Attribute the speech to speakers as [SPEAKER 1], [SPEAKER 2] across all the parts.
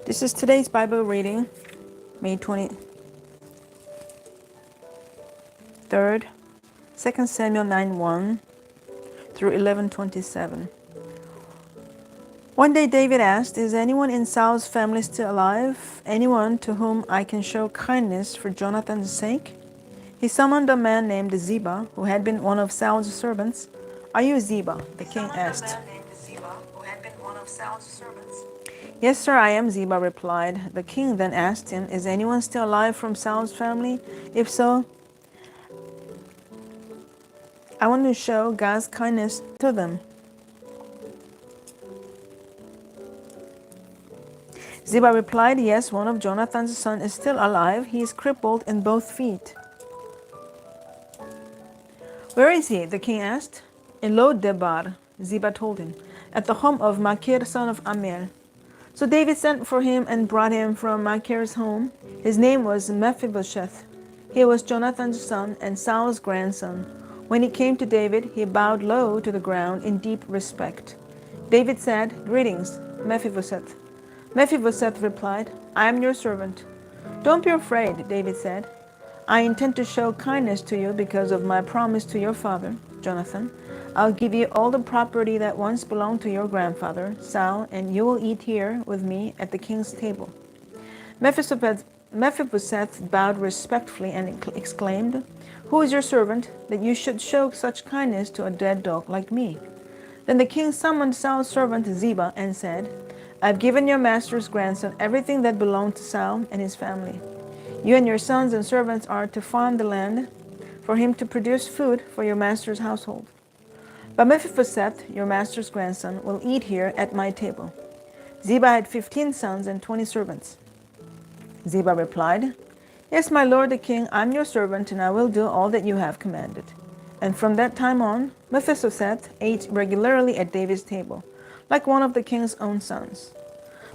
[SPEAKER 1] This is today's Bible reading, May 23rd, 2 Samuel 9:1 through 11:27. One day David asked, "Is anyone in Saul's family still alive? Anyone to whom I can show kindness for Jonathan's sake?" He summoned a man named Ziba, who had been one of Saul's servants. "Are you Ziba?" the king asked. "Yes, sir, I am," Ziba replied. The king then asked him, "Is anyone still alive from Saul's family? If so, I want to show God's kindness to them." Ziba replied, "Yes, one of Jonathan's sons is still alive. He is crippled in both feet." "Where is he?" the king asked. "In Lo-debar," Ziba told him, "at the home of Machir, son of Amiel." So David sent for him and brought him from Machir's home. His name was Mephibosheth. He was Jonathan's son and Saul's grandson. When he came to David, he bowed low to the ground in deep respect. David said, "Greetings, Mephibosheth." Mephibosheth replied, "I am your servant." "Don't be afraid," David said. "I intend to show kindness to you because of my promise to your father, Jonathan. I'll give you all the property that once belonged to your grandfather, Saul, and you will eat here with me at the king's table." Mephibosheth bowed respectfully and exclaimed, "Who is your servant, that you should show such kindness to a dead dog like me?" Then the king summoned Saul's servant Ziba and said, "I've given your master's grandson everything that belonged to Saul and his family. You and your sons and servants are to farm the land for him to produce food for your master's household. But Mephibosheth, your master's grandson, will eat here at my table." Ziba had 15 sons and 20 servants. Ziba replied, "Yes, my lord the king, I'm your servant, and I will do all that you have commanded." And from that time on, Mephibosheth ate regularly at David's table, like one of the king's own sons.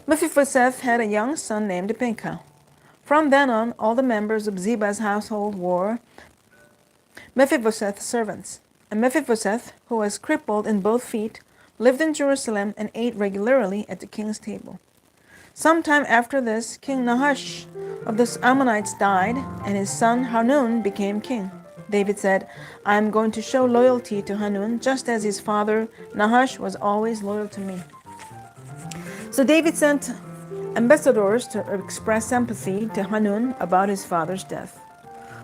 [SPEAKER 1] Mephibosheth had a young son named Pekah. From then on, all the members of Ziba's household were Mephibosheth's servants. And Mephibosheth, who was crippled in both feet, lived in Jerusalem and ate regularly at the king's table. Sometime after this, King Nahash of the Ammonites died, and his son Hanun became king. David said, "I am going to show loyalty to Hanun, just as his father Nahash was always loyal to me." So David sent ambassadors to express sympathy to Hanun about his father's death.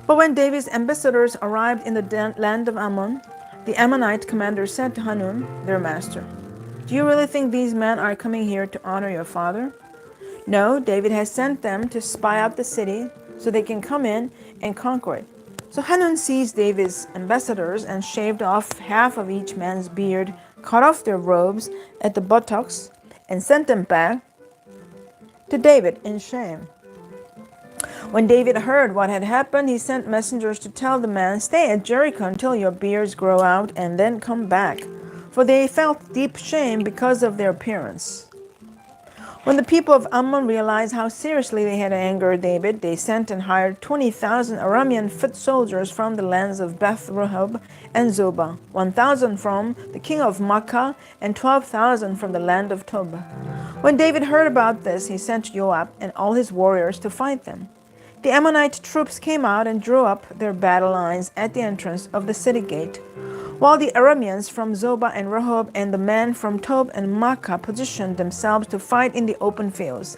[SPEAKER 1] But when David's ambassadors arrived in the land of Ammon, the Ammonite commander said to Hanun, their master, "Do you really think these men are coming here to honor your father?" "No, David has sent them to spy out the city so they can come in and conquer it." So Hanun seized David's ambassadors and shaved off half of each man's beard, cut off their robes at the buttocks, and sent them back to David in shame. When David heard what had happened, he sent messengers to tell the men, "Stay at Jericho until your beards grow out and then come back," for they felt deep shame because of their appearance. When the people of Ammon realized how seriously they had angered David, they sent and hired 20,000 Aramean foot soldiers from the lands of Beth Rehob and Zobah, 1,000 from the king of Makkah, and 12,000 from the land of Tob. When David heard about this, he sent Joab and all his warriors to fight them. The Ammonite troops came out and drew up their battle lines at the entrance of the city gate, while the Arameans from Zobah and Rehob and the men from Tob and Makkah positioned themselves to fight in the open fields.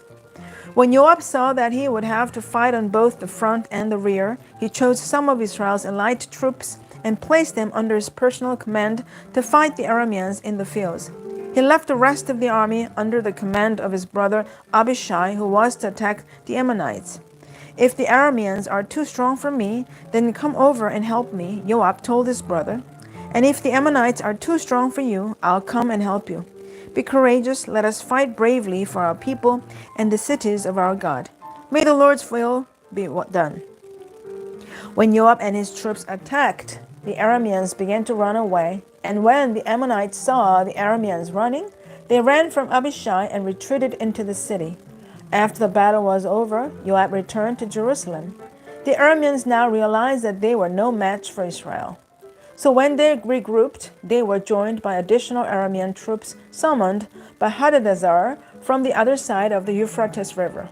[SPEAKER 1] When Joab saw that he would have to fight on both the front and the rear, he chose some of Israel's elite troops and placed them under his personal command to fight the Arameans in the fields. He left the rest of the army under the command of his brother Abishai, who was to attack the Ammonites. "If the Arameans are too strong for me, then come over and help me," Joab told his brother. "And if the Ammonites are too strong for you, I'll come and help you. Be courageous, let us fight bravely for our people and the cities of our God. May the Lord's will be done." When Joab and his troops attacked, the Arameans began to run away, and when the Ammonites saw the Arameans running, they ran from Abishai and retreated into the city. After the battle was over, Joab returned to Jerusalem. The Arameans now realized that they were no match for Israel. So when they regrouped, they were joined by additional Aramean troops summoned by Hadadezer from the other side of the Euphrates River.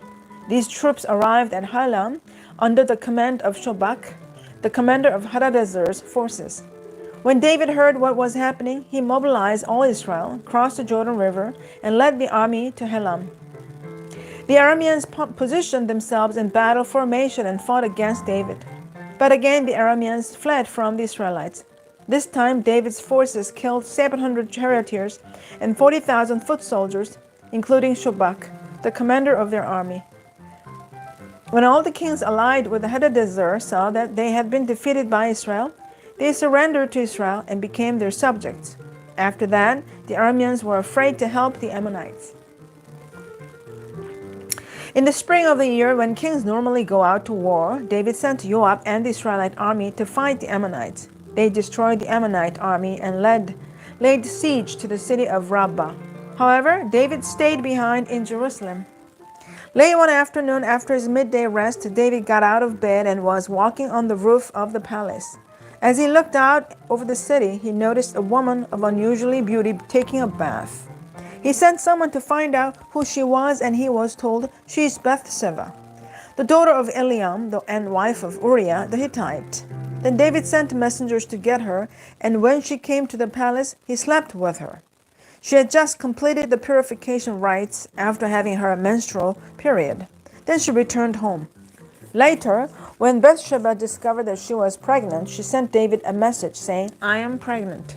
[SPEAKER 1] These troops arrived at Halam under the command of Shobak, the commander of Hadadezer's forces. When David heard what was happening, he mobilized all Israel, crossed the Jordan River, and led the army to Halam. The Arameans positioned themselves in battle formation and fought against David. But again the Arameans fled from the Israelites. This time David's forces killed 700 charioteers and 40,000 foot soldiers, including Shobak, the commander of their army. When all the kings allied with Hadadezer saw that they had been defeated by Israel, they surrendered to Israel and became their subjects. After that, the Arameans were afraid to help the Ammonites. In the spring of the year, when kings normally go out to war, David sent Joab and the Israelite army to fight the Ammonites. They destroyed the Ammonite army and laid siege to the city of Rabbah. However, David stayed behind in Jerusalem. Late one afternoon, after his midday rest, David got out of bed and was walking on the roof of the palace. As he looked out over the city, he noticed a woman of unusual beauty taking a bath. He sent someone to find out who she was, and he was told, "She is Bathsheba, the daughter of Eliam and wife of Uriah the Hittite." Then David sent messengers to get her, and when she came to the palace, he slept with her. She had just completed the purification rites after having her menstrual period. Then she returned home. Later, when Bathsheba discovered that she was pregnant, she sent David a message saying, "I am pregnant."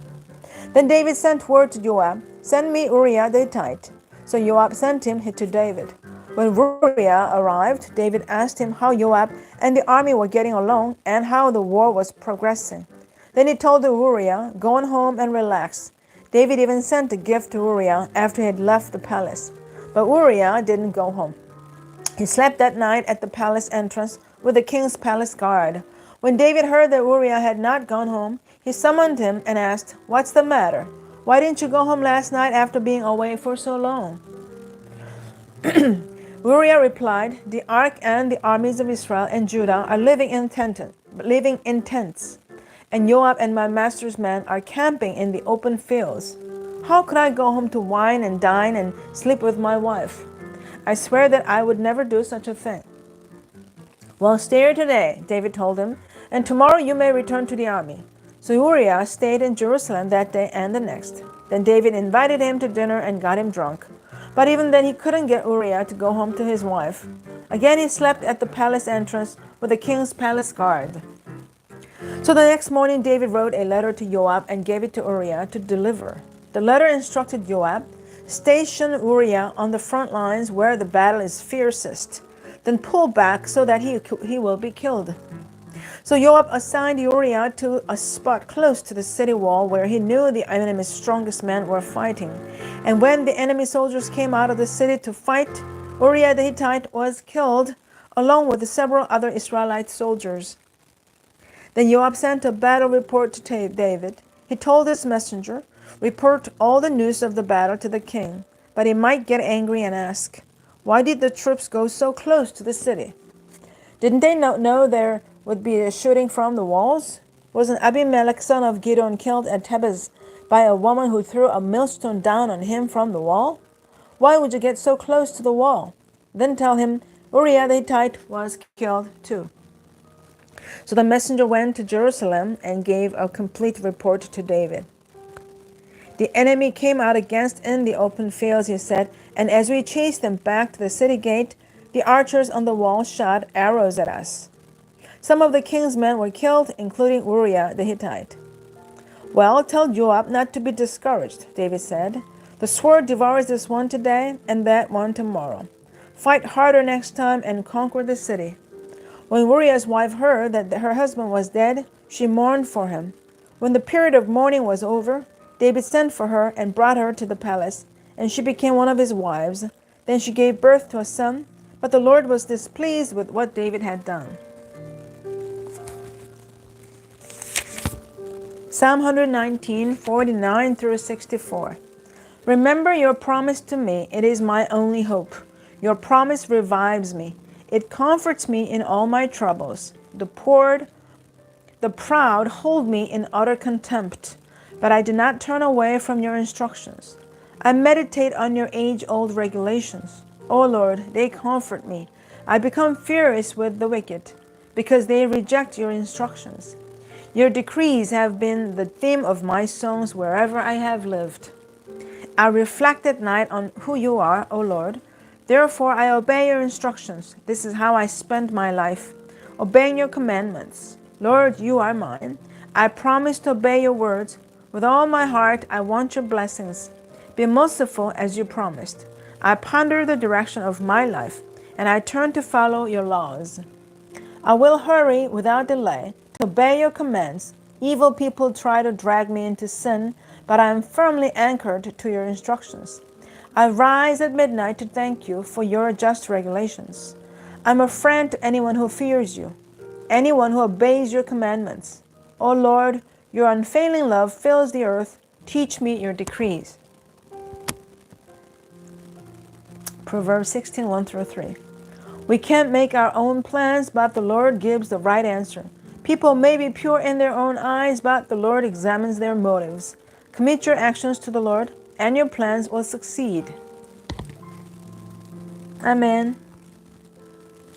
[SPEAKER 1] Then David sent word to Joab, "Send me Uriah the Hittite." So Joab sent him to David. When Uriah arrived, David asked him how Joab and the army were getting along and how the war was progressing. Then he told Uriah, "Go on home and relax." David even sent a gift to Uriah after he had left the palace. But Uriah didn't go home. He slept that night at the palace entrance with the king's palace guard. When David heard that Uriah had not gone home, he summoned him and asked, "What's the matter? Why didn't you go home last night after being away for so long?" Uriah replied, "The ark and the armies of Israel and Judah are living in tents, and Joab and my master's men are camping in the open fields. How could I go home to wine and dine and sleep with my wife? I swear that I would never do such a thing." "Well, stay here today," David told him, "and tomorrow you may return to the army." So Uriah stayed in Jerusalem that day and the next. Then David invited him to dinner and got him drunk. But even then he couldn't get Uriah to go home to his wife. Again he slept at the palace entrance with the king's palace guard. So the next morning David wrote a letter to Joab and gave it to Uriah to deliver. The letter instructed Joab, "Station Uriah on the front lines where the battle is fiercest. Then pull back so that he will be killed." So Joab assigned Uriah to a spot close to the city wall where he knew the enemy's strongest men were fighting. And when the enemy soldiers came out of the city to fight, Uriah the Hittite was killed, along with several other Israelite soldiers. Then Joab sent a battle report to David. He told his messenger, "Report all the news of the battle to the king." But he might get angry and ask, "Why did the troops go so close to the city? Didn't they know there would be a shooting from the walls? Wasn't Abimelech, son of Gideon, killed at Thebez by a woman who threw a millstone down on him from the wall? Why would you get so close to the wall?" Then tell him Uriah the Hittite was killed too. So the messenger went to Jerusalem and gave a complete report to David. "The enemy came out against in the open fields," he said, "and as we chased them back to the city gate, the archers on the wall shot arrows at us. Some of the king's men were killed, including Uriah the Hittite." "Well, tell Joab not to be discouraged," David said. "The sword devours this one today and that one tomorrow. Fight harder next time and conquer the city." When Uriah's wife heard that her husband was dead, she mourned for him. When the period of mourning was over, David sent for her and brought her to the palace, and she became one of his wives. Then she gave birth to a son, but the Lord was displeased with what David had done. Psalm 119, 49 through 64. Remember your promise to me. It is my only hope. Your promise revives me. It comforts me in all my troubles. The The proud hold me in utter contempt, but I do not turn away from your instructions. I meditate on your age-old regulations. O Lord, they comfort me. I become furious with the wicked, because they reject your instructions. Your decrees have been the theme of my songs wherever I have lived. I reflect at night on who you are, O Lord. Therefore I obey your instructions. This is how I spend my life, obeying your commandments. Lord, you are mine. I promise to obey your words. With all my heart, I want your blessings. Be merciful as you promised. I ponder the direction of my life, and I turn to follow your laws. I will hurry without delay to obey your commands. Evil people try to drag me into sin, but I am firmly anchored to your instructions. I rise at midnight to thank you for your just regulations. I'm a friend to anyone who fears you, anyone who obeys your commandments. O Lord, your unfailing love fills the earth. Teach me your decrees. Proverbs 16:1 through 3. We can't make our own plans, but the Lord gives the right answer. People may be pure in their own eyes, but the Lord examines their motives. Commit your actions to the Lord, and your plans will succeed. Amen.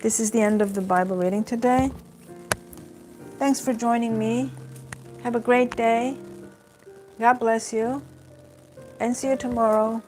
[SPEAKER 1] This is the end of the Bible reading today. Thanks for joining me. Have a great day. God bless you, and see you tomorrow.